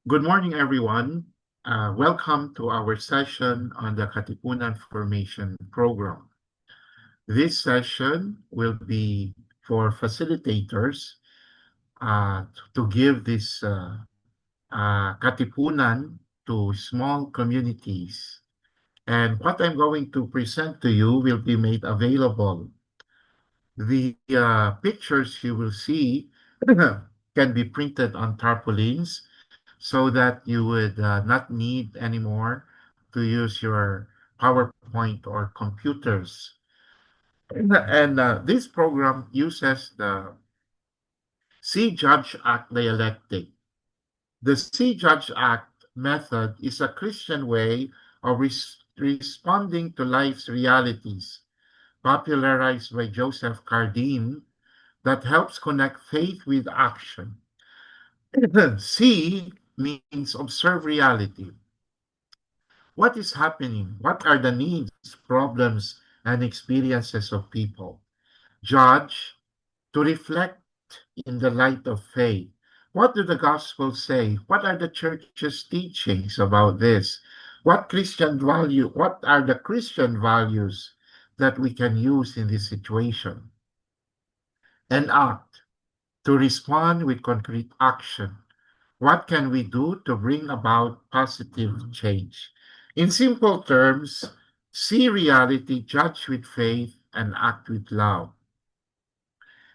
Good morning, everyone. Welcome to our session on the Katipunan Formation Program. This session will be for facilitators to give this Katipunan to small communities. And what I'm going to present to you will be made available. The pictures you will see can be printed on tarpaulins so that you would not need anymore to use your PowerPoint or computers. And this program uses the See Judge Act dialectic. The See Judge Act method is a Christian way of responding to life's realities, popularized by Joseph Cardine, that helps connect faith with action. See means observe reality. What is happening? What are the needs, problems, and experiences of people? Judge, to reflect in the light of faith. What do the Gospels say? What are the church's teachings about this? What are the Christian values that we can use in this situation? And act, to respond with concrete action. What can we do to bring about positive change? In simple terms, see reality, judge with faith, and act with love.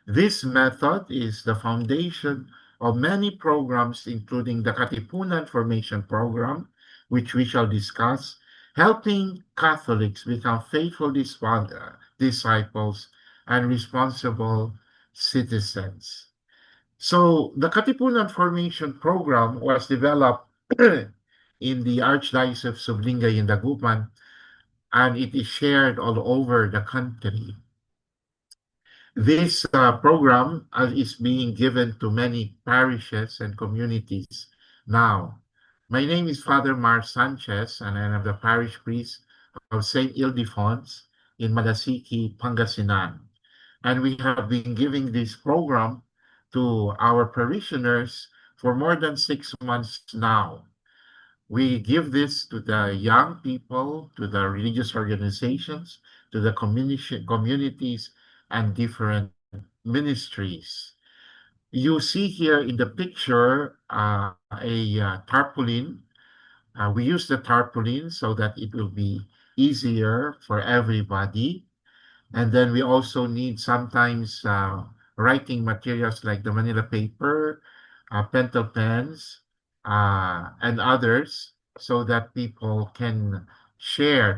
This method is the foundation of many programs, including the Katipunan Formation Program, which we shall discuss, helping Catholics become faithful disciples and responsible citizens. So the Katipunan Formation Program was developed in the Archdiocese of Sublinga in Dagupan, and it is shared all over the country. This program is being given to many parishes and communities now. My name is Father Mar Sanchez, and I am the parish priest of St. Ildefonso in Malasiki, Pangasinan. And we have been giving this program to our parishioners for more than 6 months now. We give this to the young people, to the religious organizations, to the communities, and different ministries. You see here in the picture a tarpaulin. We use the tarpaulin so that it will be easier for everybody. And then we also need sometimes writing materials like the Manila paper, pentel pens, and others so that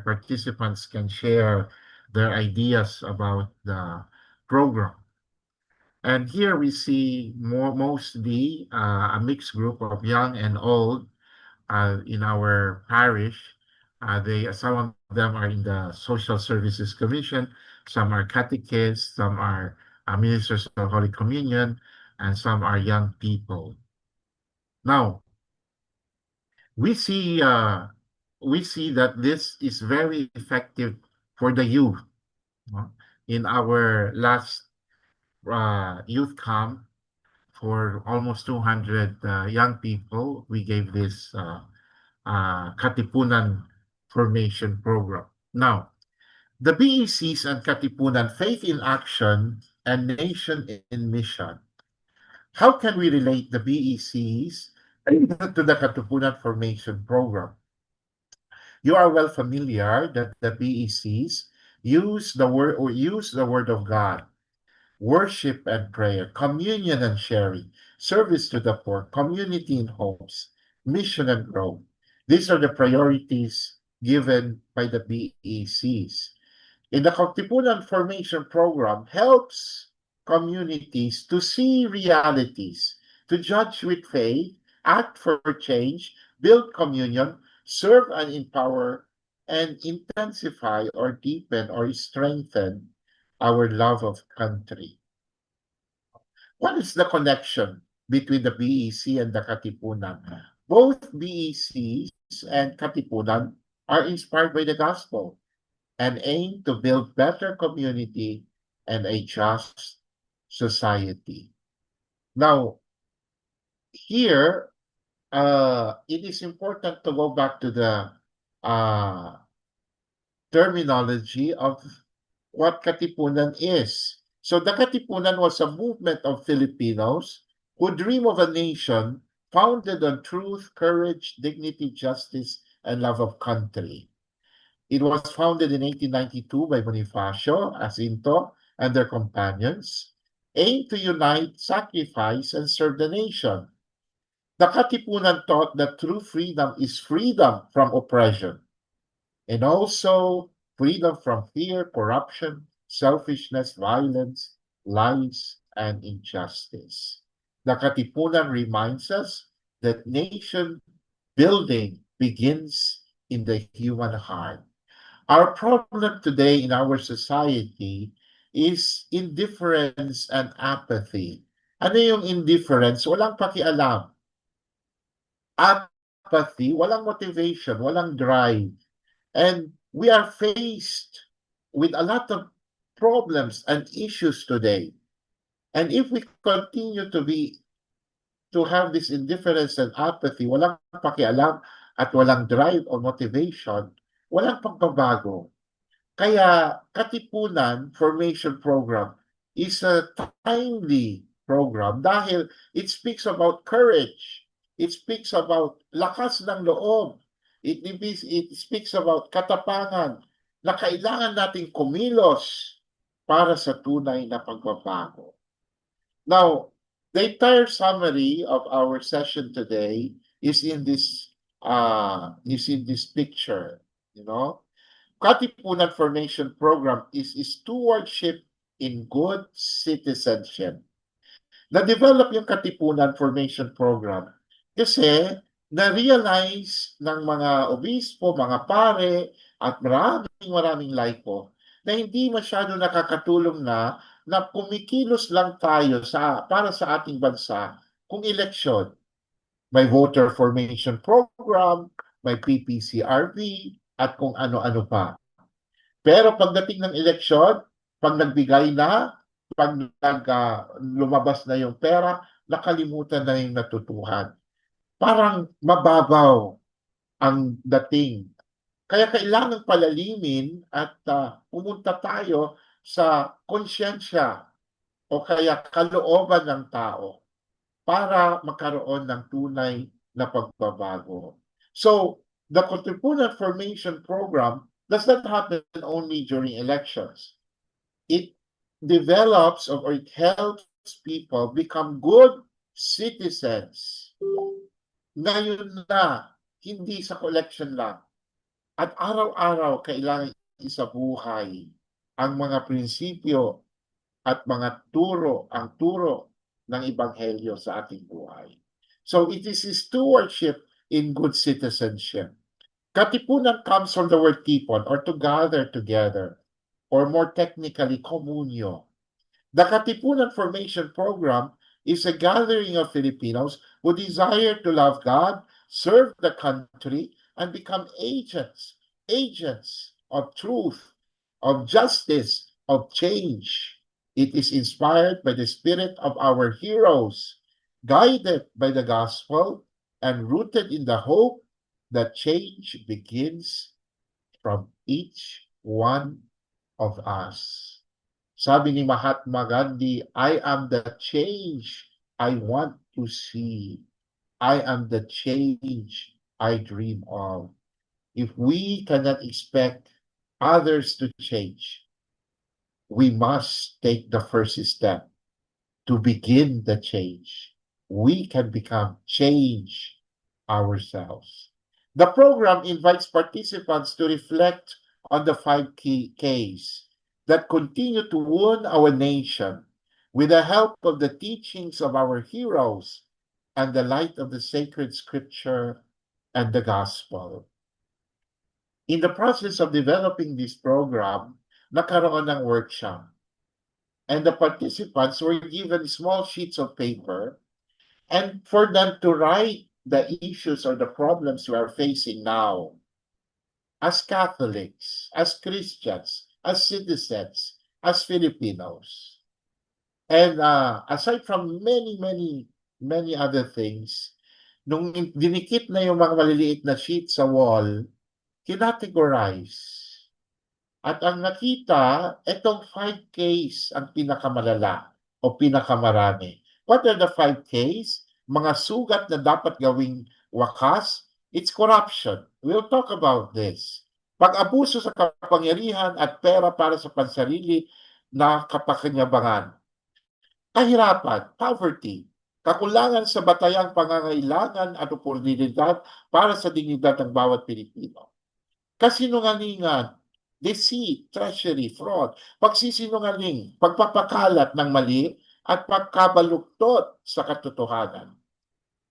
participants can share their ideas about the program. And here we see mostly a mixed group of young and old in our parish. Some of them are in the Social Services Commission, some are catechists, some are ministers of Holy Communion, and some are young people. Now, we see uh, we see that this is very effective for the youth. In our last youth camp for almost 200 young people, we gave this Katipunan Formation Program. Now, the BECs and Katipunan, Faith in Action and Nation in Mission. How can we relate the BECs to the Katipunan Formation Program? You are well familiar that the BECs use the word of God, worship and prayer, communion and sharing, service to the poor, community in homes, mission and growth. These are the priorities given by the BECs. In the Katipunan Formation Program helps communities to see realities, to judge with faith, act for change, build communion, serve and empower, and intensify or deepen or strengthen our love of country. What is the connection between the BEC and the Katipunan? Both BECs and Katipunan are inspired by the gospel and aim to build better community and a just society. Now, here it is important to go back to the uh, terminology of what Katipunan is. So the Katipunan was a movement of Filipinos who dream of a nation founded on truth, courage, dignity, justice, and love of country. It was founded in 1892 by Bonifacio, Jacinto, and their companions, aimed to unite, sacrifice, and serve the nation. The Katipunan taught that true freedom is freedom from oppression, and also freedom from fear, corruption, selfishness, violence, lies, and injustice. The Katipunan reminds us that nation building begins in the human heart. Our problem today in our society is indifference and apathy. Ano yung indifference? Walang pakialam. Apathy, walang motivation, walang drive. And we are faced with a lot of problems and issues today. And if we continue to have this indifference and apathy, walang pakialam at walang drive or motivation, walang pagbabago. Kaya Katipunan Formation Program is a timely program dahil it speaks about courage. It speaks about lakas ng loob. It speaks about katapangan na kailangan nating kumilos para sa tunay na pagbabago. Now, the entire summary of our session today is in this picture, you know. Katipunan Formation Program is stewardship in good citizenship. Na-develop yung Katipunan Formation Program kasi na-realize ng mga obispo, mga pare, at maraming laiko na hindi masyado nakakatulong na kumikilos lang tayo para sa ating bansa kung eleksyon. May voter formation program, may PPCRV, at kung ano-ano pa. Pero pagdating ng eleksyon, pag nagbigay na, pag lumabas na yung pera, nakalimutan na yung natutuhan. Parang mababaw ang dating. Kaya kailangan palalimin at pumunta tayo sa konsyensya o kaya kalooban ng tao para magkaroon ng tunay na pagbabago. So, the Katipunan Formation Program does not happen only during elections. It develops or it helps people become good citizens. Ngayon na, hindi sa collection lang. At araw-araw kailangan isabuhay ang mga prinsipyo at mga ang turo ng Ebanghelyo sa ating buhay. So it is stewardship in good citizenship. Katipunan comes from the word tipon, or to gather together, or more technically, komunyo. The Katipunan Formation Program is a gathering of Filipinos who desire to love God, serve the country, and become agents of truth, of justice, of change. It is inspired by the spirit of our heroes, guided by the gospel, and rooted in the hope that change begins from each one of us. Sabi ni Mahatma Gandhi, I am the change I want to see. I am the change I dream of. If we cannot expect others to change, we must take the first step to begin the change. We can become change ourselves. The program invites participants to reflect on the 5 key Ks that continue to wound our nation with the help of the teachings of our heroes and the light of the sacred scripture and the gospel. In the process of developing this program, nakaroon ng workshop. And the participants were given small sheets of paper and for them to write the issues or the problems we are facing now as Catholics, as Christians, as citizens, as Filipinos. And aside from many other things, Nung dinikit na yung mga maliliit na sheet sa wall, kinategorize. At ang nakita, itong 5 Ks ang pinakamalala o pinakamarami. What are the 5 Ks? Mga sugat na dapat gawing wakas. It's corruption. We'll talk about this. Pag-abuso sa kapangyarihan at pera para sa pansarili na kapakinyabangan. Kahirapan, poverty. Kakulangan sa batayang pangangailangan at oportunidad para sa dignidad ng bawat Pilipino. Kasinungalingan, deceit, treachery, fraud, pagsisinungaling, pagpapakalat ng mali at pagkabaluktot sa katotohanan.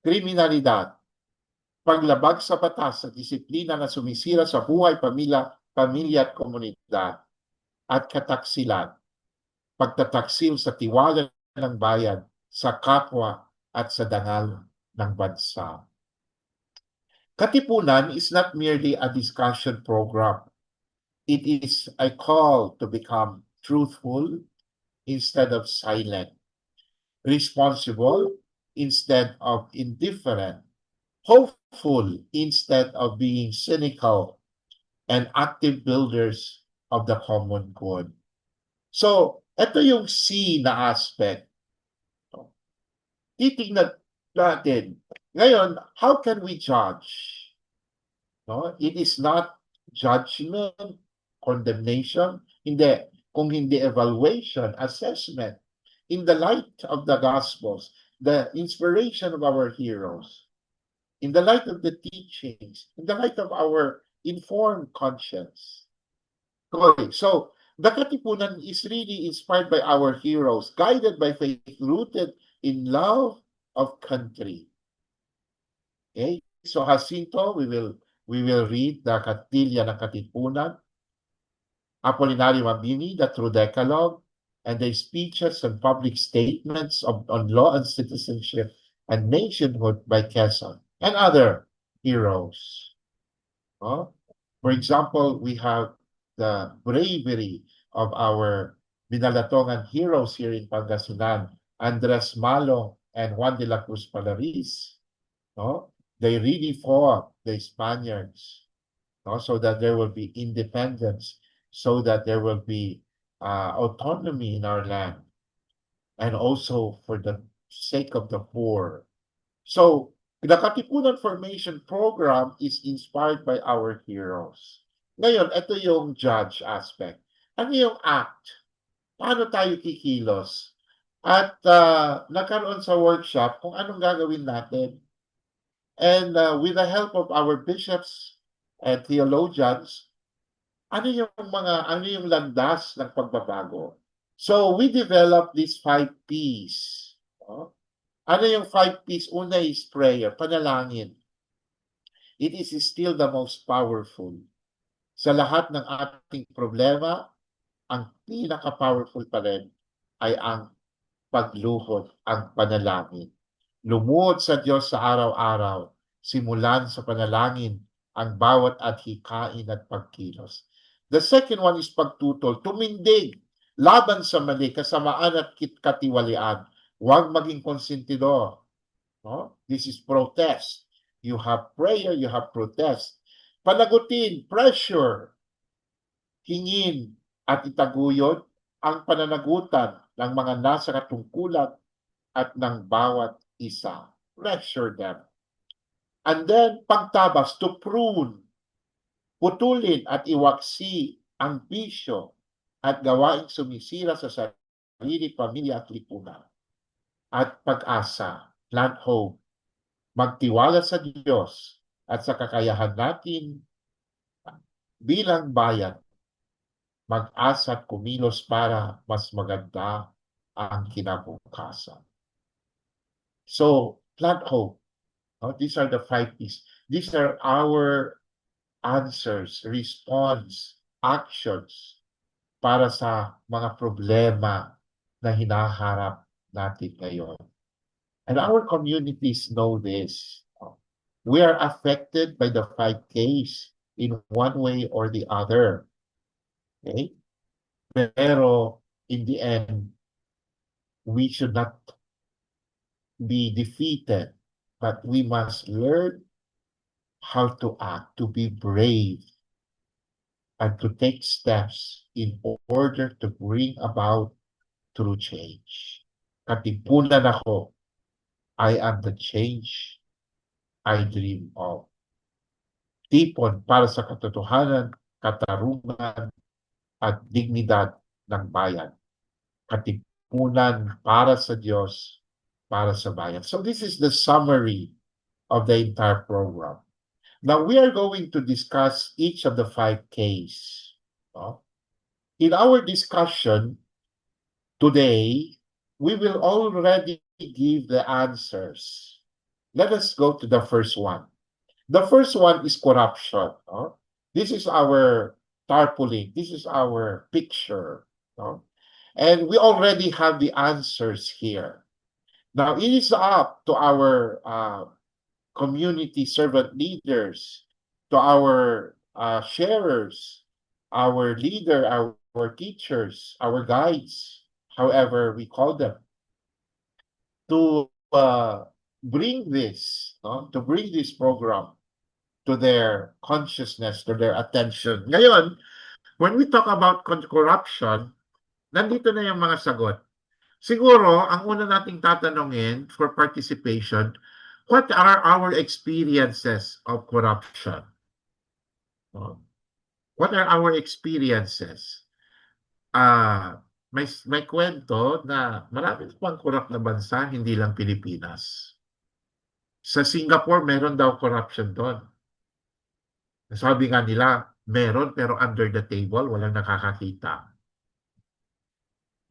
Kriminalidad, paglabag sa batas sa disiplina na sumisira sa buhay, pamilya at komunidad. At kataksilan, pagtataksil sa tiwala ng bayan, sa kapwa at sa dangal ng bansa. Katipunan is not merely a discussion program. It is a call to become truthful instead of silent, responsible instead of indifferent, hopeful instead of being cynical, and active builders of the common good. So, ito yung C na aspect. Titignan natin. Ngayon, how can we judge? No? It is not judgment, condemnation, hindi. Kung hindi evaluation, assessment, in the light of the Gospels, the inspiration of our heroes, in the light of the teachings, in the light of our informed conscience. Okay, so the Katipunan is really inspired by our heroes, guided by faith, rooted in love of country. Okay, so Jacinto, we will read the Katilya ng Katipunan, Apolinario Mabini, the True Decalogue, and the speeches and public statements on law and citizenship and nationhood by Quezon and other heroes. For example, we have the bravery of our Binalatongan heroes here in Pangasinan, Andres Malo and Juan de la Cruz Palaris. They really fought the Spaniards so that there will be independence, so that there will be autonomy in our land, and also for the sake of the poor. So, the Katipunan Formation Program is inspired by our heroes. Ngayon, ito yung judge aspect. Ano yung act? Paano tayo kikilos? At nagkaroon sa workshop kung anong gagawin natin. And with the help of our bishops and theologians, ano yung landas ng pagbabago? So we developed these 5 Ps. Ano yung 5 Ps? Una is prayer, panalangin. It is still the most powerful. Sa lahat ng ating problema, ang pinaka-powerful pa rin ay ang pagluhod, ang panalangin. Lumuhod sa Diyos sa araw-araw, simulan sa panalangin ang bawat adhikain at pagkilos. The second one is pagtutol, tumindig, laban sa mali, kasamaan at katiwalian. Huwag maging konsentidor. This is protest. You have prayer, you have protest. Panagutin, pressure, hingin at itaguyod ang pananagutan ng mga nasa katungkulan at ng bawat isa. Pressure them. And then, pagtabas, to prune, putulin at iwaksi ang bisyo at gawaing sumisira sa sarili, pamilya at lipunan. At pag-asa, plant hope, magtiwala sa Diyos at sa kakayahan natin bilang bayan, mag-asa at kumilos para mas maganda ang kinabukasan. So, plant hope. These are the 5 Ps. These are our answers, response, actions para sa mga problema na hinaharap natin ngayon. And our communities know this. We are affected by the 5Ks in one way or the other. Okay? Pero in the end, we should not be defeated. but we must learn how to act, to be brave, and to take steps in order to bring about true change. Katipunan ako, I am the change I dream of. Tipon para sa katotohanan, katarungan, at dignidad ng bayan. Katipunan para sa Diyos, para sa bayan. So this is the summary of the entire program. Now we are going to discuss each of the 5 Ks. In our discussion today, we will already give the answers. Let us go to the first one. The first one is corruption. This is our tarpaulin. This is our picture. And we already have the answers here. Now, it is up to our community servant leaders, to our sharers, our leader, our teachers, our guides, however we call them, to bring this, to bring this program to their consciousness, to their attention. Ngayon, when we talk about corruption, nandito na yung mga sagot. Siguro, ang una nating tatanungin for participation, what are our experiences of corruption? What are our experiences? May kwento na marami pang corrupt na bansa, hindi lang Pilipinas. Sa Singapore, meron daw corruption doon. Sabi nga nila, meron pero under the table, walang nakakakita.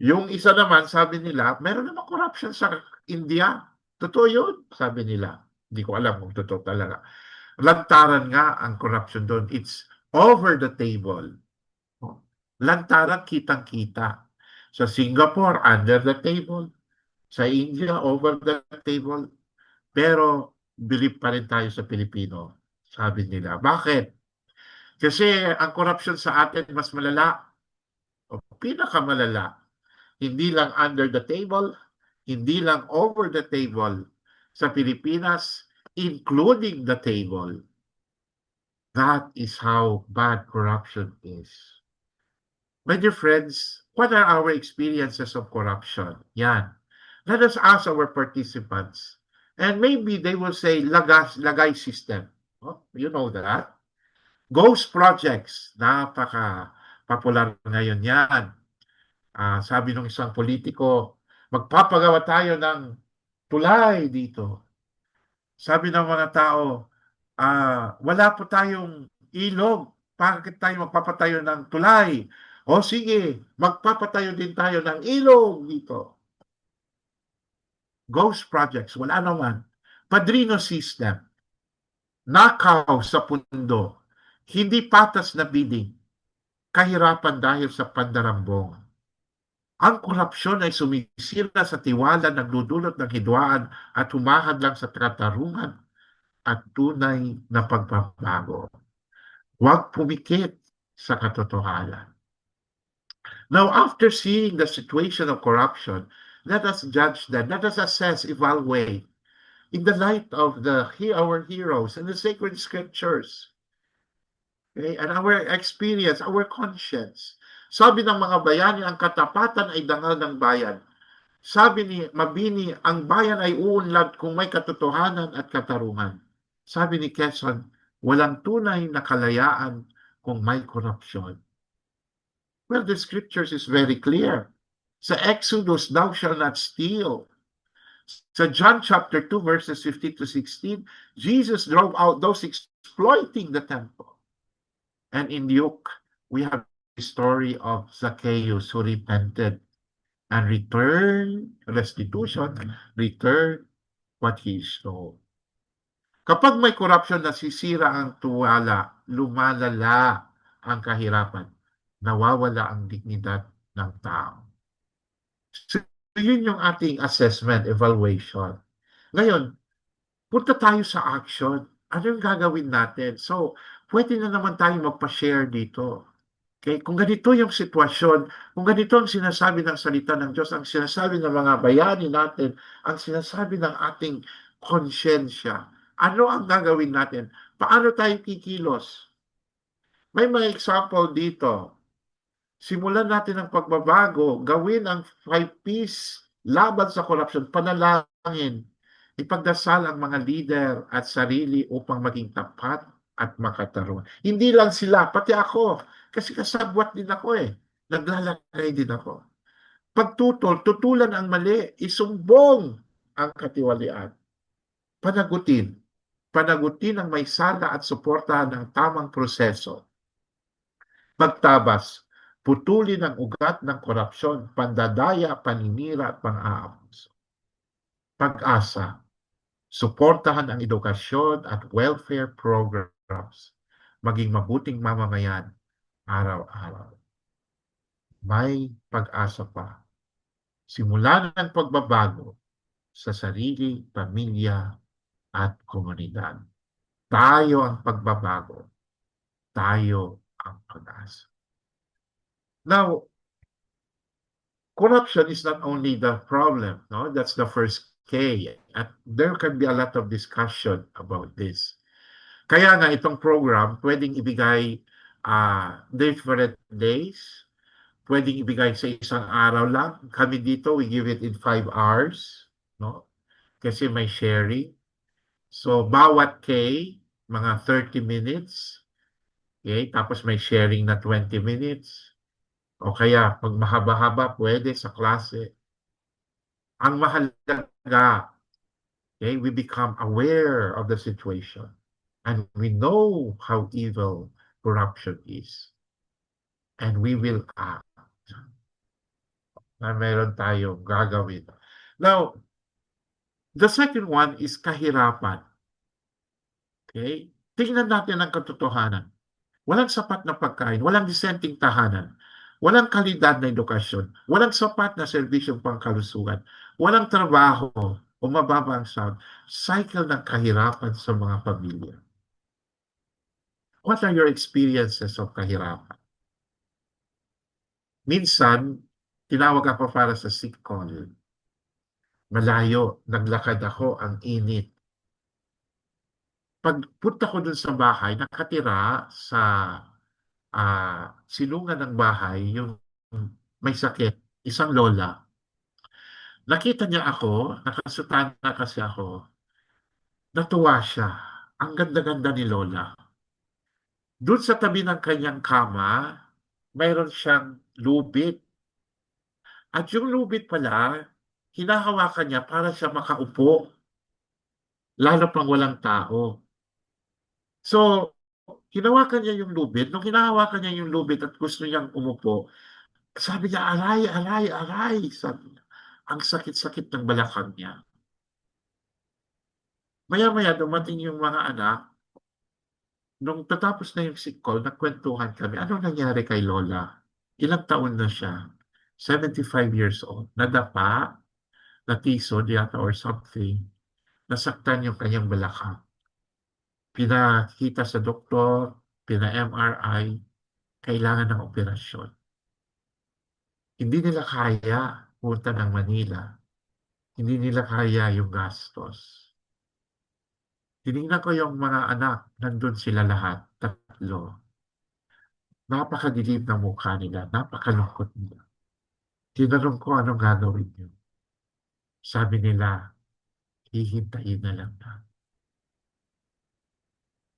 Yung isa naman, sabi nila, meron naman corruption sa India. Totoo yun, sabi nila. Hindi ko alam kung totoo talaga. Lantaran nga ang corruption doon. It's over the table. Lantaran kitang-kita. Sa Singapore, under the table. Sa India, over the table. Pero, believe pa rin tayo sa Pilipino. Sabi nila. Bakit? Kasi ang corruption sa atin mas malala. O pinakamalala. Hindi lang under the table, hindi lang over the table. Sa Pilipinas, including the table. That is how bad corruption is. My dear friends, what are our experiences of corruption? Yan. Let us ask our participants. And maybe they will say, lagay system. You know that. Ghost projects. Napaka-popular ngayon yan. Sabi ng isang politiko, magpapagawa tayo ng tulay dito. Sabi ng mga tao, wala po tayong ilog. Bakit tayo magpapatayo ng tulay? O sige, magpapatayo din tayo ng ilog dito. Ghost projects, wala naman. Padrino system, nakaw sa pundo, hindi patas na bidding, kahirapan dahil sa pandarambong. Ang korupsyon ay sumisira sa tiwala, nagdudulot ng hidwaan at humahad lang sa katarungan at tunay na pagbabago. Huwag pumikit sa katotohanan. Now, after seeing the situation of corruption, let us judge them. Let us assess, evaluate in the light of our heroes and the sacred scriptures. Okay? And our experience, our conscience. Sabi ng mga bayani, ang katapatan ay dangal ng bayan. Sabi ni Mabini, ang bayan ay uunlad kung may katotohanan at katarungan. Sabi ni Quezon, walang tunay na kalayaan kung may korupsyon. Well, the scriptures is very clear. Sa Exodus, thou shalt not steal. Sa John chapter 2, verses 15 to 16, Jesus drove out those exploiting the temple. And in Luke, we have the story of Zacchaeus who repented and returned, restitution, returned what he stole. Kapag may corruption, nasisira ang tuwala, lumalala ang kahirapan, nawawala ang dignidad ng tao. So, yun yung ating assessment, evaluation. Ngayon, punta tayo sa action. Ano yung gagawin natin? So, pwede na naman tayo magpa-share dito. Okay? Kung ganito yung sitwasyon, kung ganito ang sinasabi ng salita ng Diyos, ang sinasabi ng mga bayani natin, ang sinasabi ng ating konsyensya. Ano ang gagawin natin? Paano tayo kikilos? May mga example dito. Simulan natin ang pagbabago, gawin ang 5 Ps laban sa corruption, panalangin, ipagdasal ang mga leader at sarili upang maging tapat at makatarungan. Hindi lang sila, pati ako. Kasi kasabwat din ako eh. Naglalagay din ako. Pagtutol, tutulan ang mali, isumbong ang katiwalian. Panagutin. Panagutin ang may sala at suportahan ng tamang proseso. Pagtabas, putulin ang ugat ng korupsyon, pandadaya, paninira at pang-aabuso. Pag-asa, suportahan ang edukasyon at welfare programs, maging mabuting mamamayan araw-araw. May pag-asa pa. Simulan ang pagbabago sa sarili, pamilya at komunidad. Tayo ang pagbabago. Tayo ang pag-asa. Now, corruption is not only the problem, no? That's the first K. At there can be a lot of discussion about this. Kaya nga itong program, pwedeng ibigay different days, pwedeng ibigay sa isang araw lang. Kami dito, we give it in 5 hours, no? Kasi may sharing. So, bawat K, mga 30 minutes. Okay? Tapos may sharing na 20 minutes. O kaya, pag mahaba-haba, pwede sa klase. Ang mahalaga, okay, we become aware of the situation. And we know how evil corruption is. And we will act na meron tayong gagawin. Now, the second one is kahirapan. Okay? Tingnan natin ang katotohanan. Walang sapat na pagkain, walang disenteng tahanan, walang kalidad na edukasyon, walang sapat na serbisyong pangkalusugan, walang trabaho o mababa ang sahod. Cycle ng kahirapan sa mga pamilya. What are your experiences of kahirapan? Minsan, tinawag ako para sa sick call. Malayo, naglakad ako, ang init. Pagpunta ko dun sa bahay, nakatira sa silungan ng bahay, yung may sakit, isang lola. Nakita niya ako, nakasutana kasi ako, natuwa siya. Ang ganda-ganda ni lola. Doon sa tabi ng kanyang kama, mayroon siyang lubid. At yung lubid pala, hinahawakan niya para siya makaupo, lalo pang walang tao. So, hinawakan niya yung lubid. Nung hinahawakan niya yung lubid at gusto niyang umupo, sabi niya, aray, aray, aray. Sabi niya, ang sakit-sakit ng balakang niya. Maya-maya dumating yung mga anak. Nung tatapos na yung sick call, nagkwentuhan kami. Anong nangyari kay Lola? Ilang taon na siya? 75 years old. Nadapa, natisod yata or something. Nasaktan yung kanyang balakang. Pinakita sa doktor, pina-MRI, kailangan ng operasyon. Hindi nila kaya punta ng Manila. Hindi nila kaya yung gastos. Tinignan ko yung mga anak, nandun sila lahat, tatlo. Napakadilim ng mukha nila, napakalungkot nila. Tinanong ko anong gagawin niyo. Sabi nila, hihintayin na lang na.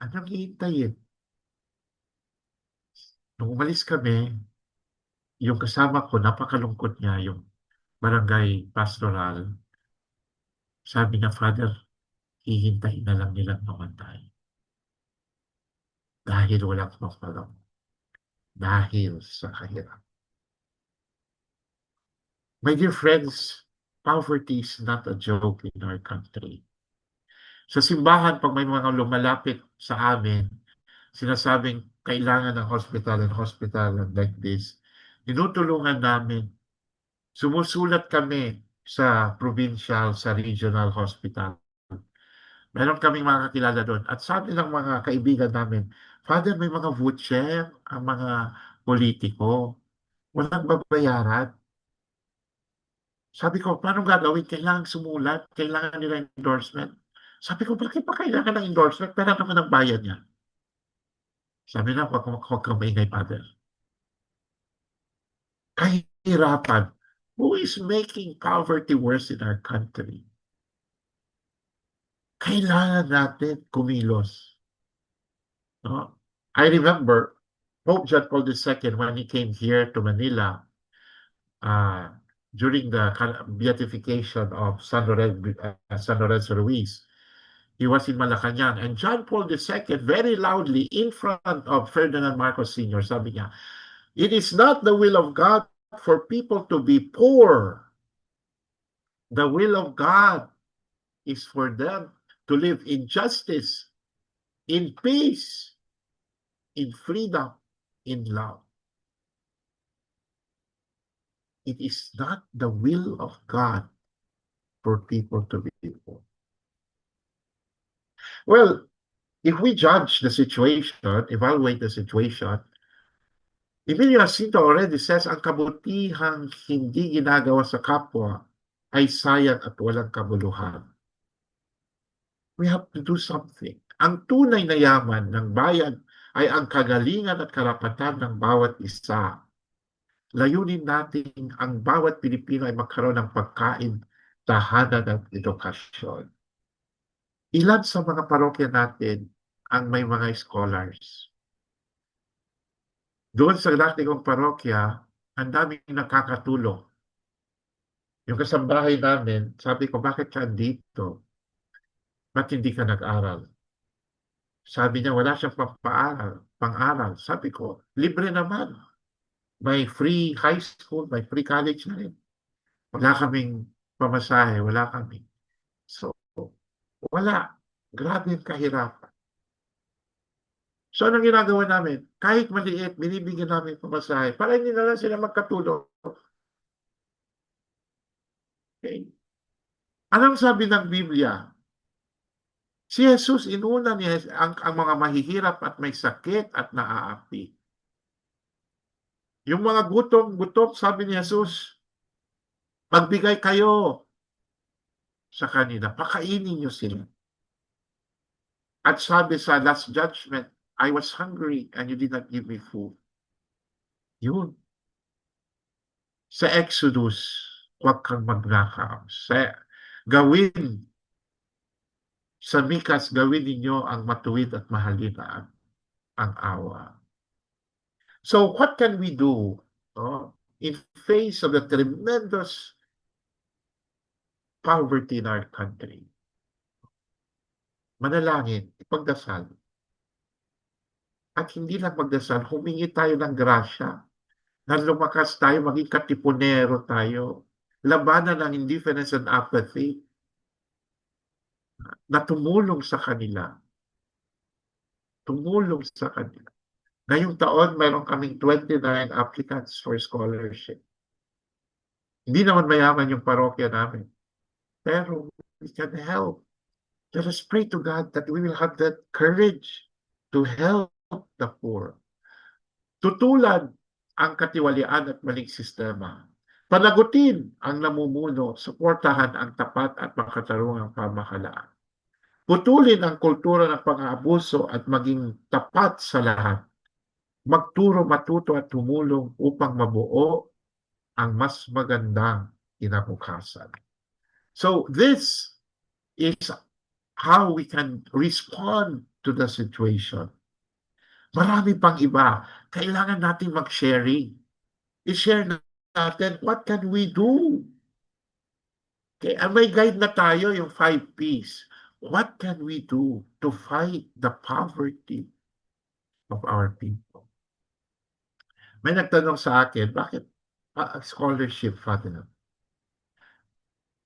Anong hihintayin? Nung umalis kami, yung kasama ko, napakalungkot niya, yung barangay pastoral. Sabi niya, Father, hihintayin na lang nilang mamatay. Dahil walang mapagawa. Dahil sa kahirap. My dear friends, poverty is not a joke in our country. Sa simbahan, pag may mga lumalapit sa amin, sinasabing kailangan ng hospital and like this, tinutulungan namin. Sumusulat kami sa provincial, sa regional hospital. Meron kaming mga kakilala doon. At sabi ng mga kaibigan namin, Father, may mga voucher ang mga politiko. Walang babayaran. Sabi ko, paano gagawin? Kailangan sumulat, kailangan nila endorsement. Sabi ko, bakit pa kailangan ng endorsement? Pera naman ang bayan niya. Sabi na, huwag kang maingay, father. Kahirapan. Who is making poverty worse in our country? Kailangan natin kumilos. No? I remember Pope John Paul II when he came here to Manila uh, during the beatification of San Lorenzo Ruiz. He was in Malacanang. And John Paul II, very loudly in front of Ferdinand Marcos Sr., sabi niya, it is not the will of God for people to be poor. The will of God is for them to live in justice, in peace, in freedom, in love. It is not the will of God for people to be poor. Well, if we judge the situation, evaluate the situation, Emilio Jacinto already says ang kabutihang hindi ginagawa sa kapwa ay sayang at walang kabuluhan. We have to do something. Ang tunay na yaman ng bayan ay ang kagalingan at karapatan ng bawat isa. Layunin natin ang bawat Pilipino ay magkaroon ng pagkain, tahanan at edukasyon. Ilan sa mga parokya natin ang may mga scholars? Doon sa dati kong parokya, ang daming nakakatulong. Yung kasambahay namin, sabi ko, bakit ka dito? Ba't hindi ka nag-aral? Sabi niya, wala siyang pang-aral. Sabi ko, libre naman. May free high school, may free college na rin. Wala kaming pamasahe, wala kami. So, wala. Grabe yung kahirapan. So, anong ginagawa namin? Kahit maliit, binibigyan namin pamasahe para hindi na lang sila magkatulong. Okay? Anong sabi ng Biblia? Si Jesus, inuna niya ang mga mahihirap at may sakit at naaapi. Yung mga gutom, sabi ni Jesus, magbigay kayo sa kanila. Pakainin niyo sila. At sabi sa last judgment, I was hungry and you did not give me food. Yun. Sa Exodus, huwag kang magnakaw. Gawin, sa Mikas, gawin ninyo ang matuwid at mahalin ang awa. So what can we do in face of the tremendous poverty in our country? Manalangin, ipagdasal. At hindi lang magdasal, humingi tayo ng grasya na lumakas tayo, maging katipunero tayo. Labanan ang indifference and apathy na tumulong sa kanila. Tumulong sa kanila. Ngayong taon, mayroon kaming 29 applicants for scholarship. Hindi naman mayaman yung parokya namin. Pero we can help. Let us pray to God that we will have that courage to help the poor. Tutulad ang katiwalian at maling sistema. Panagutin ang namumuno, suportahan ang tapat at makatarungang pamahalaan. Putulin ang kultura ng pang-aabuso at maging tapat sa lahat. Magturo, matuto at tumulong upang mabuo ang mas magandang kinabukasan. So this is how we can respond to the situation. Marami pang iba. Kailangan natin mag-sharing. I-share natin, what can we do? Okay, may guide na tayo, yung 5 Ps. What can we do to fight the poverty of our people? May nagtanong sa akin, bakit scholarship, Fatima?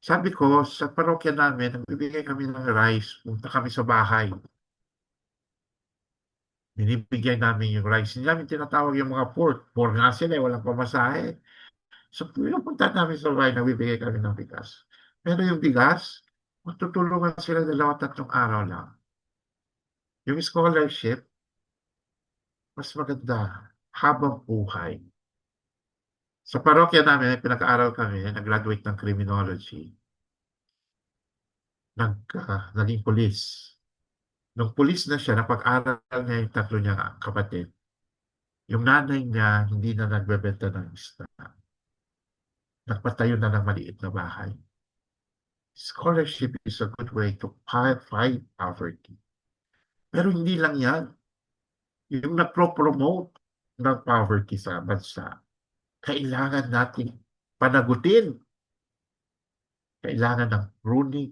Sabi ko, sa parokya namin, nagbibigay kami ng rice, punta kami sa bahay. Binibigyan namin yung rice. Hindi namin tinatawag yung mga pork. Pork nga sila, walang pamasahe. So, pinupunta namin sa bahay, nagbibigay kami ng bigas. Pero yung bigas, matutulungan sila 2-3 araw lang. Yung scholarship, mas maganda, habang buhay. Sa parokya namin, pinag-aaral kami, nag-graduate ng criminology. naging pulis. Nung pulis na siya, napag-aral niya yung tatlo niyang kapatid. Yung nanay niya, hindi na nagbebenta ng isda. Nagpatayo na ng maliit na bahay. Scholarship is a good way to fight poverty. Pero hindi lang yan. Yung nagpro-promote ng poverty sa bansa, kailangan natin panagutin. Kailangan ng pruning.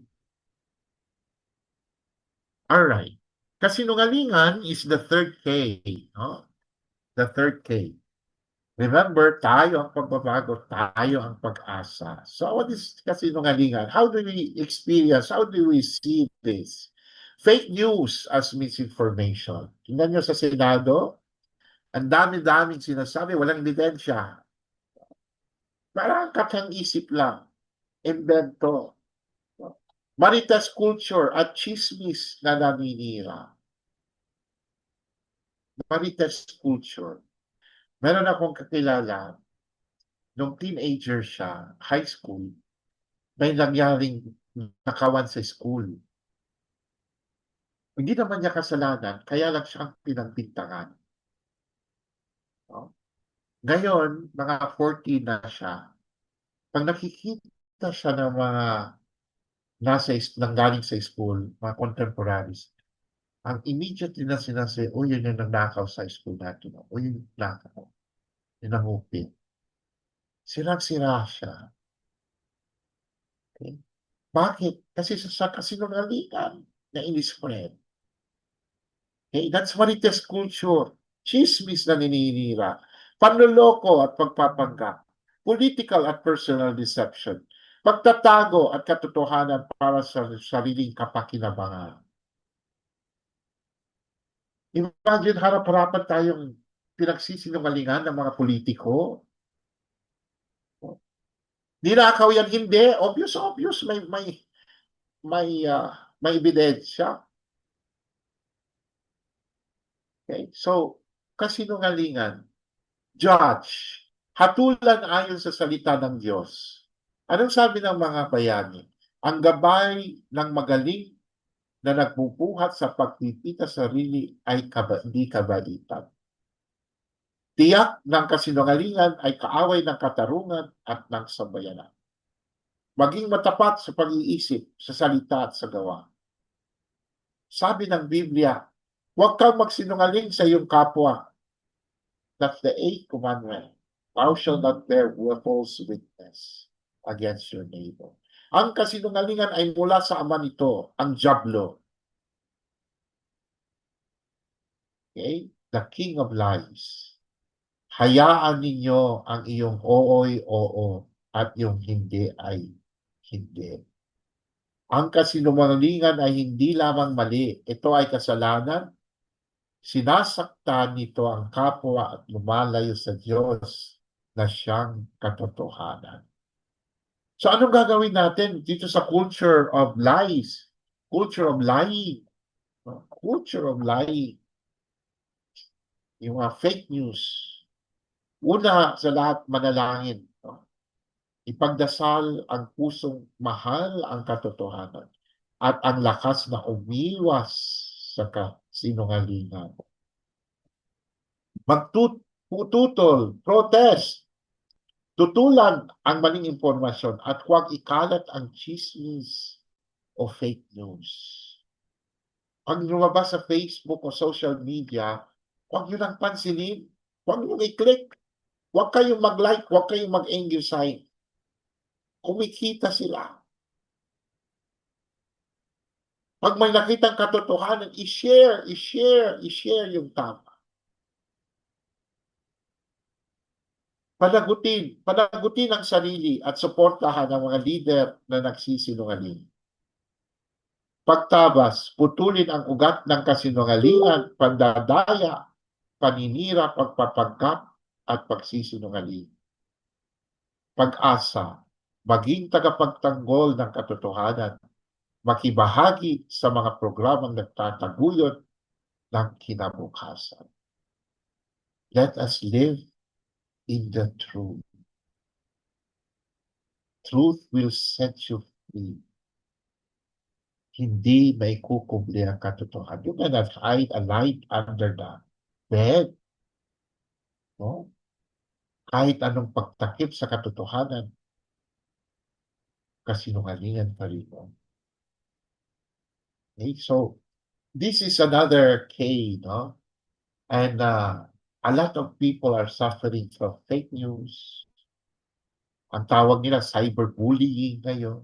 Alright. Kasinungalingan is the third K. No? The third K. Remember, tayo ang pagbabago, tayo ang pag-asa. So what is kasinungalingan? How do we experience, how do we see this? Fake news as misinformation. Tingnan nyo sa Senado, ang dami-daming sinasabi, walang ebidensya. Parang katang isip lang. Invento. Maritas culture at chismis na naninira. Maritas culture. Meron akong kakilala, nung teenager siya, high school, may nangyaring nakawan sa school. Hindi naman niya kasalanan, kaya lang siyang pinagbintangan. No? Ngayon, mga 14 na siya. Pag nakikita siya ng mga nanggaling sa school, mga contemporaries, ang immediately na sinasabi, o yun yung nagnakaw sa school natin. O yun yung nakaw. Yun ang upin. Sirang-sira siya. Okay? Bakit? Kasi sa kasinungalingan na in-spread. Okay? That's Marites culture. Chismis na nininira. Panloloko at pagpapanggap. Political at personal deception. Pagtatago at katotohanan para sa sariling kapakinabangan. Imagine harap-harapan tayong pinagsisinungalingan ng mga politiko. Ninakaw yan, hindi. Obvious. May ebidensya. Okay? So, kasinungalingan. Judge. Hatulan ayon sa salita ng Diyos. Anong sabi ng mga bayani? Ang gabay ng magaling na nagbubuhat sa pagpipita sarili ay hindi kabalitan. Tiyak ng kasinungalingan ay kaaway ng katarungan at ng sambayanan. Maging matapat sa pag-iisip, sa salita at sa gawa. Sabi ng Biblia, huwag kang magsinungaling sa iyong kapwa. That's the 8th commandment. Thou shalt not bear false witness against your neighbor. Ang kasinungalingan ay mula sa ama nito, ang Diablo. Okay? The king of lies. Hayaan ninyo ang iyong oo'y oo at yung hindi ay hindi. Ang kasinungalingan ay hindi lamang mali. Ito ay kasalanan. Sinasaktan nito ang kapwa at lumalayo sa Diyos na siyang katotohanan. So anong gagawin natin dito sa culture of lies? Culture of lying. Culture of lying. Yung mga fake news. Una sa lahat, manalangin. Ipagdasal ang pusong mahal ang katotohanan at ang lakas na umiwas sa kasinungalingan. Magtutol, protest, tutulan ang maling impormasyon at huwag ikalat ang chismis o fake news. Pag lumabas sa Facebook o social media, huwag nyo lang pansinin, huwag nyo i-click, huwag kayong mag-like, huwag kayong mag-angel sign. Kumikita sila. Pag may nakitang katotohanan, i-share yung tama. Panagutin ang sarili at suportahan ang mga leader na nagsisinungaling. Pagtabas, putulin ang ugat ng kasinungalingan, pandadaya, paninira, pagpapanggap, at pagsisinungaling. Pag-asa, maging tagapagtanggol ng katotohanan, makibahagi sa mga programang nagtataguyod ng kinabukasan. Let us live in the truth. Truth will set you free. hindi maikukubli ang katotohanan. You cannot hide a light under the bed. No? Kahit anong pagtakip sa katotohanan, kasinungalingan pa rin. No? Okay? So, this is another K, no? And a lot of people are suffering from fake news. Ang tawag nila cyberbullying ngayon.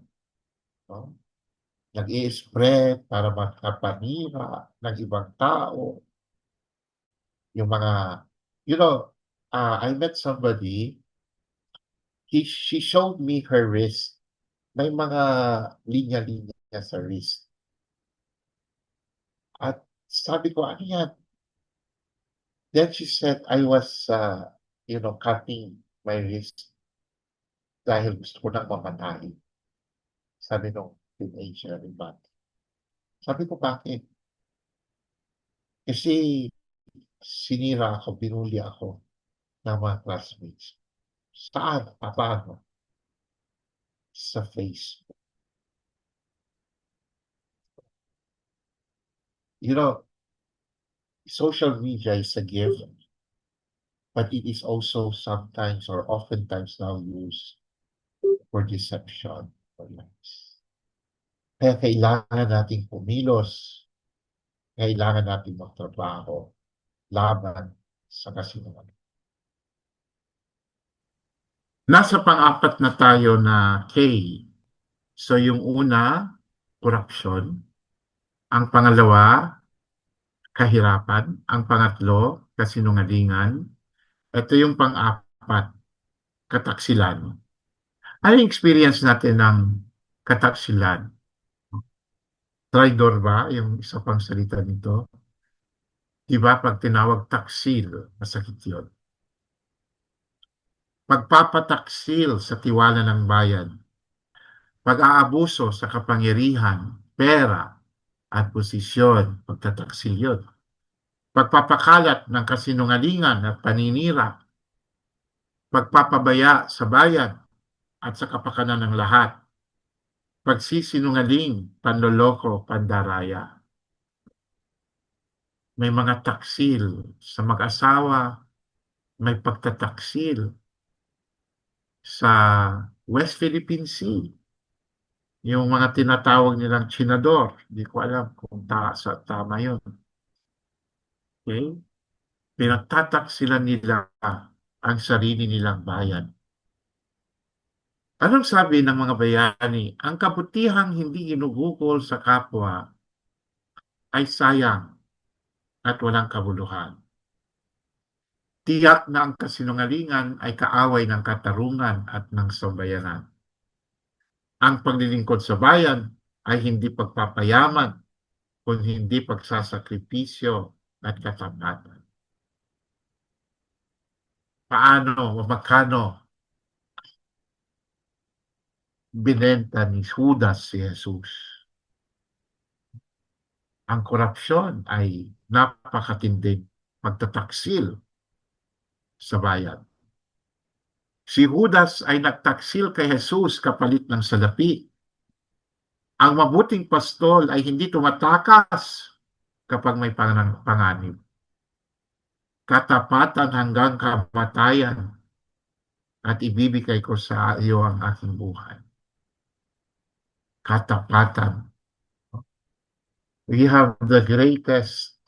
No? Nag-i-spread para makapanira ng ibang tao. Yung mga, you know, I met somebody, she showed me her wrist. May mga linya-linya sa wrist. At sabi ko, ano yan? Then she said, I was, cutting my wrist dahil gusto ko nang mamatay. Sabi nung teenager, iba. Sabi ko, bakit? Kasi sinira ako, binuli ako ng mga classmates. Saan? Paano? Sa Facebook. You know, social media is a gift, but it is also sometimes or oftentimes now used for deception or lies. Kaya kailangan nating pumilos, kailangan nating magtrabaho laban sa kasinungalingan. Nasa pang-apat na tayo na K. So yung una, korupsyon. Ang pangalawa, kahirapan. Ang pangatlo, kasinungalingan. Ito yung pang-apat, kataksilan. Ano yung experience natin ng kataksilan? Traidor ba yung isa pang salita nito? Diba pag tinawag taksil, masakit yun. Pagpapataksil sa tiwala ng bayan, pag-aabuso sa kapangyarihan, pera, at posisyon, pagtataksil yun. Pagpapakalat ng kasinungalingan at paninira, pagpapabaya sa bayan at sa kapakanan ng lahat, pagsisinungaling, panloloko, pandaraya. May mga taksil sa mag-asawa, may pagtataksil sa West Philippine Sea. Yung mga tinatawag nilang chinador, hindi ko alam kung tama yun. Okay? Pinagtataksilan nila ang sarili nilang bayan. Anong sabi ng mga bayani? Ang kabutihang hindi ginugugol sa kapwa ay sayang at walang kabuluhan. Tiyak na ang kasinungalingan ay kaaway ng katarungan at ng sambayanan. Ang paglilingkod sa bayan ay hindi pagpapayaman, kundi hindi pagsasakripisyo at katapatan. Paano o magkano binenta ni Judas si Jesus? Ang korupsyon ay napakatinding pagtataksil sa bayan. Si Judas ay nagtaksil kay Jesus kapalit ng salapi. Ang mabuting pastol ay hindi tumatakas kapag may panganib. Katapatan hanggang kamatayan at ibibigay ko sa iyo ang aking buhay. Katapatan. We have the greatest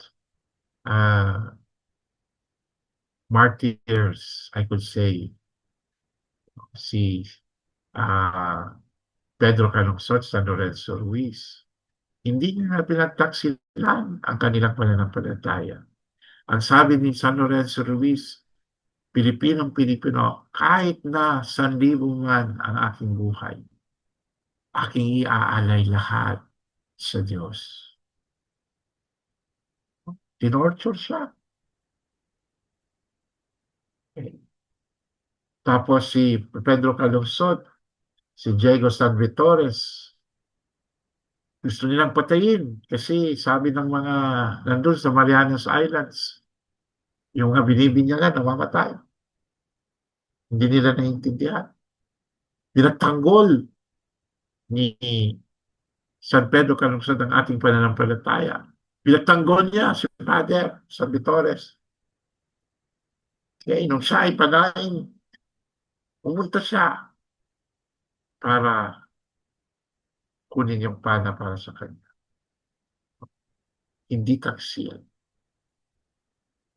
martyrs, I could say, si Pedro Calungsod, San Lorenzo Ruiz. Hindi nila pinagtaksilan ang kanilang pananampalataya. Ang sabi ni San Lorenzo Ruiz, Pilipinong-Pilipino, kahit na 1,000 man ang aking buhay, aking iaalay lahat sa Diyos. Tinorture siya. Okay. Tapos si Pedro Calungsod, si Diego San Vitores, gusto nilang patayin kasi sabi ng mga nandun sa Marianas Islands, yung mga binibinyagan, namamatay. Hindi nila naiintindihan. Pinagtanggol ni San Pedro kalungsod ng ating pananampalataya. Pinagtanggol niya si Father San Vitores. Okay, nung siya ay panain, pumunta siya para kunin yung pana para sa kanya. Hindi taksil.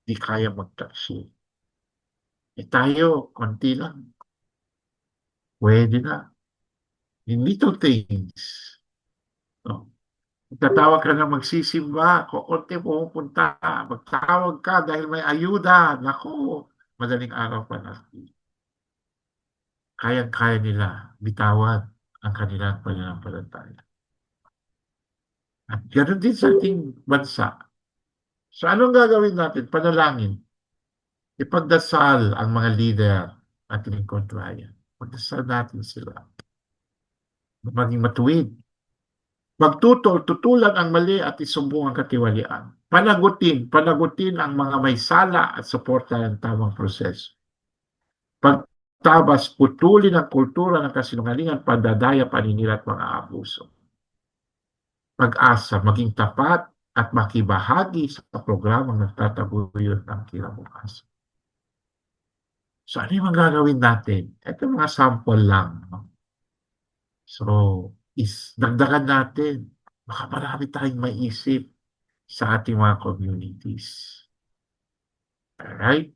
Hindi kaya magtaksil. Tayo, konti lang. Pwede na. In little things. No? Magtatawag ka na magsisimba, kukunti pumupunta, magtawag ka dahil may ayuda. Naku, madaling araw pa natin. Kayang-kaya nila bitawan ang kanilang pananampalataya. At ganoon din sa ating bansa. So anong gagawin natin? Panalangin. Ipagdasal ang mga leader at lingkod bayan. Pagdasal natin sila. Maging matuwid. Magtutol, tutulan ang mali at isumbong ang katiwalian. Panagutin ang mga may sala at suporta ng tamang proseso. Pagtabas, putulin ang kultura ng kasinungalingan, pandadaya, paninira at mga abuso. Pag-asa, maging tapat at makibahagi sa programang nagtataguyod ng kinabukasan. So, ano yung gagawin natin? Ito mga sample lang. No? So, dagdagan natin. Baka marami tayong maisip sa ating mga communities. Alright?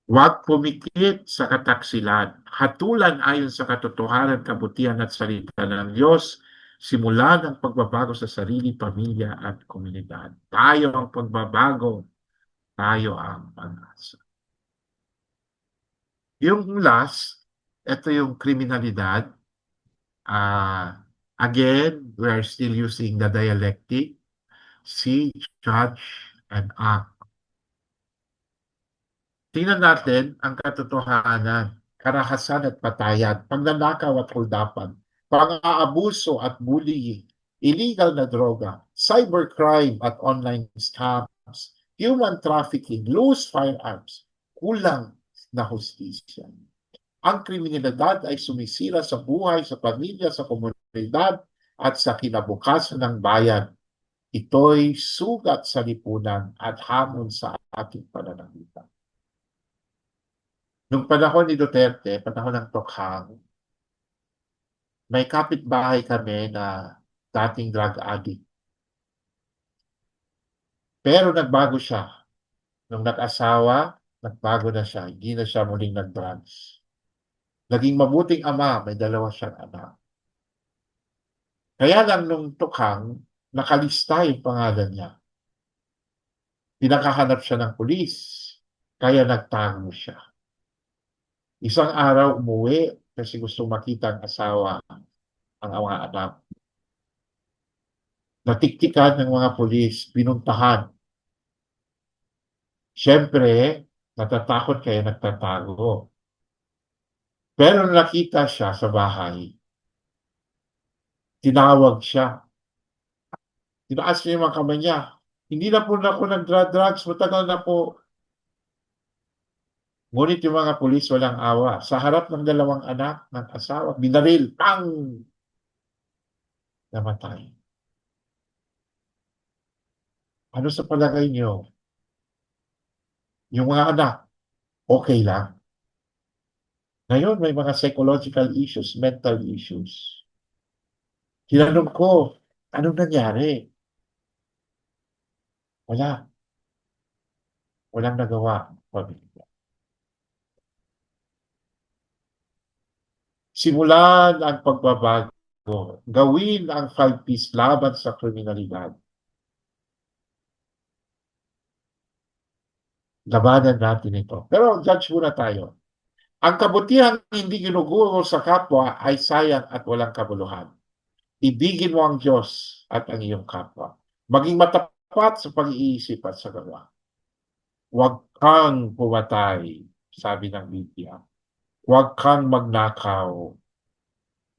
Huwag pumikit sa kataksilan. Hatulan ayon sa katotohanan, kabutihan at salita ng Diyos. Simulan ang pagbabago sa sarili, pamilya at komunidad. Tayo ang pagbabago. Tayo ang pag-asa. Yung last, ito yung kriminalidad. Again, we are still using the dialectic. See, judge, and act. Tingnan natin ang katotohanan, karahasan at patayan, pagnanakaw at huldapan, pang-aabuso at bullying, illegal na droga, cybercrime at online scams, human trafficking, loose firearms, kulang na hustisya. Ang kriminalidad ay sumisira sa buhay, sa pamilya, sa komunidad at sa kinabukasan ng bayan. Ito'y sugat sa lipunan at hamon sa ating pananalitan. Nung panahon ni Duterte, panahon ng Tokhang, may kapitbahay kami na dating drug addict. Pero nagbago siya. Nung nag-asawa, nagbago na siya. Hindi na siya muling nag-drugs. Naging mabuting ama, may dalawa siyang anak. Kaya lang nung Tokhang, nakalista yung pangalan niya. Pinakahanap siya ng pulis, kaya nagtago siya. Isang araw umuwi kasi gusto makita ang asawa, ang mga anak. Natiktikan ng mga pulis, pinuntahan. Siyempre, natatakot kaya nagtatago. Pero nakita siya sa bahay, tinawag siya. Tinaas niya yung mga kamay niya. Hindi na po ako nag-drugs, matagal na po. Ngunit yung mga pulis walang awa. Sa harap ng dalawang anak ng asawa, binaril, pang! Namatay. Ano sa palagay niyo? Yung mga anak, okay lang. Ngayon, may mga psychological issues, mental issues. Tinanong ko, anong nangyari? Wala. Walang nagawa. Pamilya. Simulan ang pagbabago. Gawin ang 5 Ps laban sa kriminalidad. Labanan natin ito. Pero judge muna tayo. Ang kabutihan hindi ginuguro sa kapwa ay sayang at walang kabuluhan. Ibigin mo ang Diyos at ang iyong kapwa. Maging matapat sa pag-iisip at sa gawa. Huwag kang pumatay, sabi ng Biblia. Huwag kang magnakaw.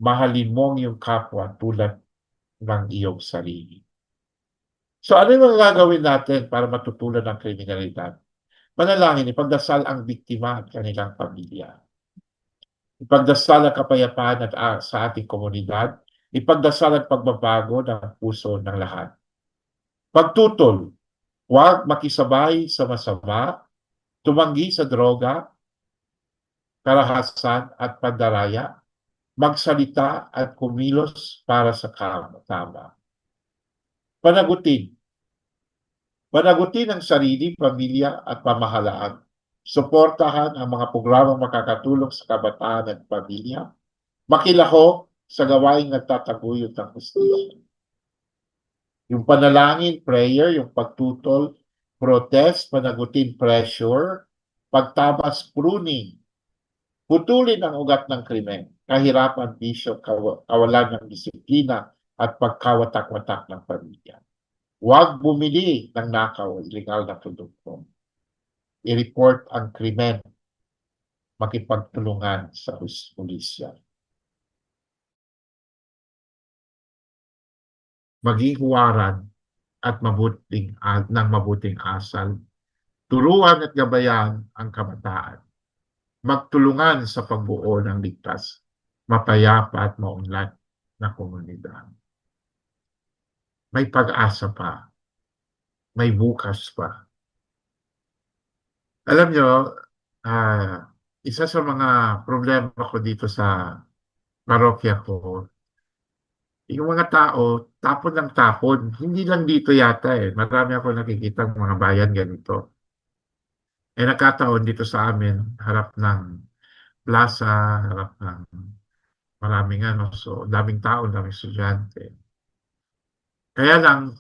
Mahalin mo ang iyong kapwa tulad ng iyong sarili. So ano yung gagawin natin para matutulan ang kriminalidad? Manalangin, ipagdasal ang biktima at kanilang pamilya. Ipagdasal ang kapayapaan at sa ating komunidad Ipagdasal ang pagbabago ng puso ng lahat. Pagtutol, huwag makisabay sa masama, tumanggi sa droga, karahasan at pandaraya, magsalita at kumilos para sa tama. Panagutin. Panagutin ang sarili, pamilya at pamahalaan. Suportahan ang mga programang makakatulong sa kabataan at pamilya. Makilahok sa gawaing nagtataguyod ng hustisya. Yung panalangin, prayer, yung pagtutol, protest, panagutin, pressure, pagtabas, pruning, putulin ang ugat ng krimen, kahirapan, bisyo, kawalan ng disiplina, at pagkawatak-watak ng pamilya. Huwag bumili ng nakaw, illegal na produkto. I-report ang krimen, makipagtulungan sa pulisya. Maging huwaran at ng mabuting asal. Turuan at gabayan ang kabataan. Magtulungan sa pagbuo ng ligtas, mapayapa at maunlad na komunidad. May pag-asa pa. May bukas pa. Alam nyo, isa sa mga problema ko dito sa parokya ko, yung mga tao, tapon ng tapon. Hindi lang dito yata eh. Marami ako nakikita mga bayan ganito. Nakataon dito sa amin, harap ng plaza, harap ng maraming ano. So, daming tao, daming estudyante. Kaya lang,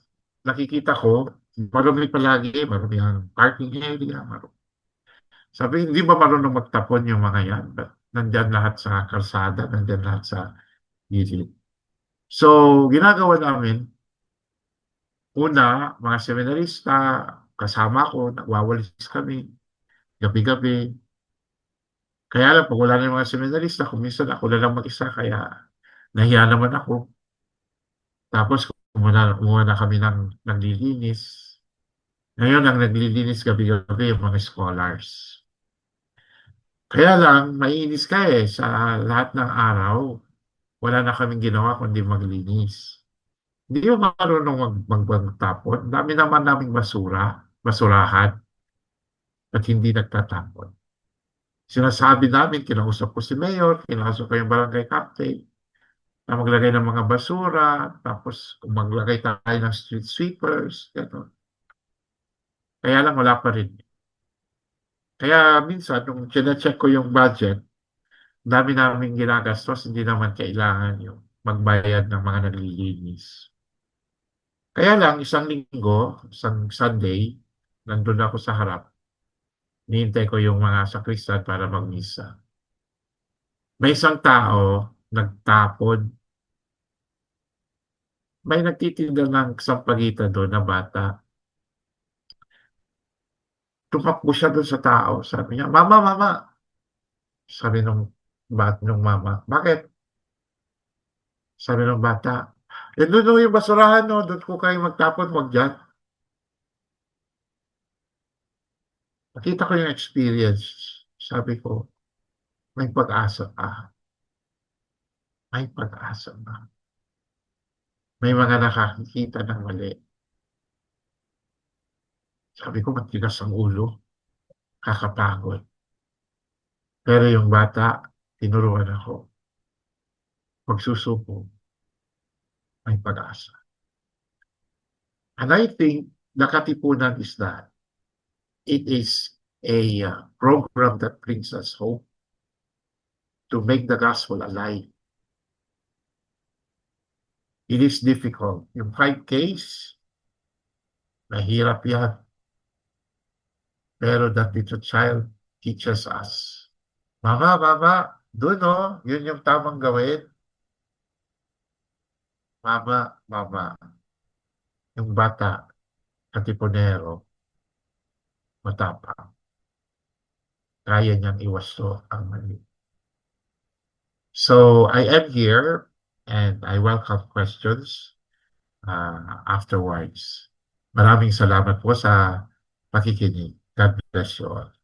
nakikita ko, marami palagi, marami ang parking area, marami. Sabi, hindi ba marunong magtapon yung mga yan? Nandyan lahat sa kalsada, nandyan lahat sa gilid. So, ginagawa namin, una, mga seminarista, kasama ko, nagwawalis kami, gabi-gabi. Kaya lang, pag wala na yung mga seminarista, kung minsan ako na lang mag-isa, kaya nahiya naman ako. Tapos, kumuha na kami ng naglilinis. Ngayon, ang naglilinis gabi-gabi yung mga scholars. Kaya lang, maiinis ka eh, sa lahat ng araw, wala na kaming ginawa kundi maglinis. Hindi mo marunong magtapon. Dami naman naming basurahan, at hindi nagtatapon. Sinasabi namin, kinausap ko si Mayor, kinausap ko yung barangay captain, na maglagay ng mga basura, tapos maglagay tayo ng street sweepers, gano'n. Kaya lang wala pa rin. Kaya minsan, nung check ko yung budget, dami namin ginagastos, hindi naman kailangan yung magbayad ng mga naglilinis. Kaya lang, isang linggo, isang Sunday, nandun ako sa harap. Nihintay ko yung mga sakristan para magmisa. May isang tao, nagtapon. May nagtitinda ng sampagitan doon na bata. Tumakbo siya doon sa tao. Sabi niya, Mama, Mama. Sabi nung mama, bakit? Sabi ng bata, doon yung basurahan, no? Doon ko kayo magtapon, wag dyan. Nakita ko yung experience. Sabi ko, may pag-asa pa. May pag-asa pa. May mga nakakikita ng mali. Sabi ko, matigas ang ulo. Kakapagod. Pero yung bata, tinuruan ako. Magsusupo, may pag-asa. And I think the Katipunan is that it is a program that brings us hope to make the gospel alive. It is difficult. Yung 5Ks, mahirap yan. Pero that little child teaches us. Mama, Mama, doon oh, yun yung tamang gawin. Mama, Mama. Yung bata, katipunero, matapang. Kaya niyang iwasto ang mali. So, I am here and I welcome questions afterwards. Maraming salamat po sa pakikinig. God bless you all.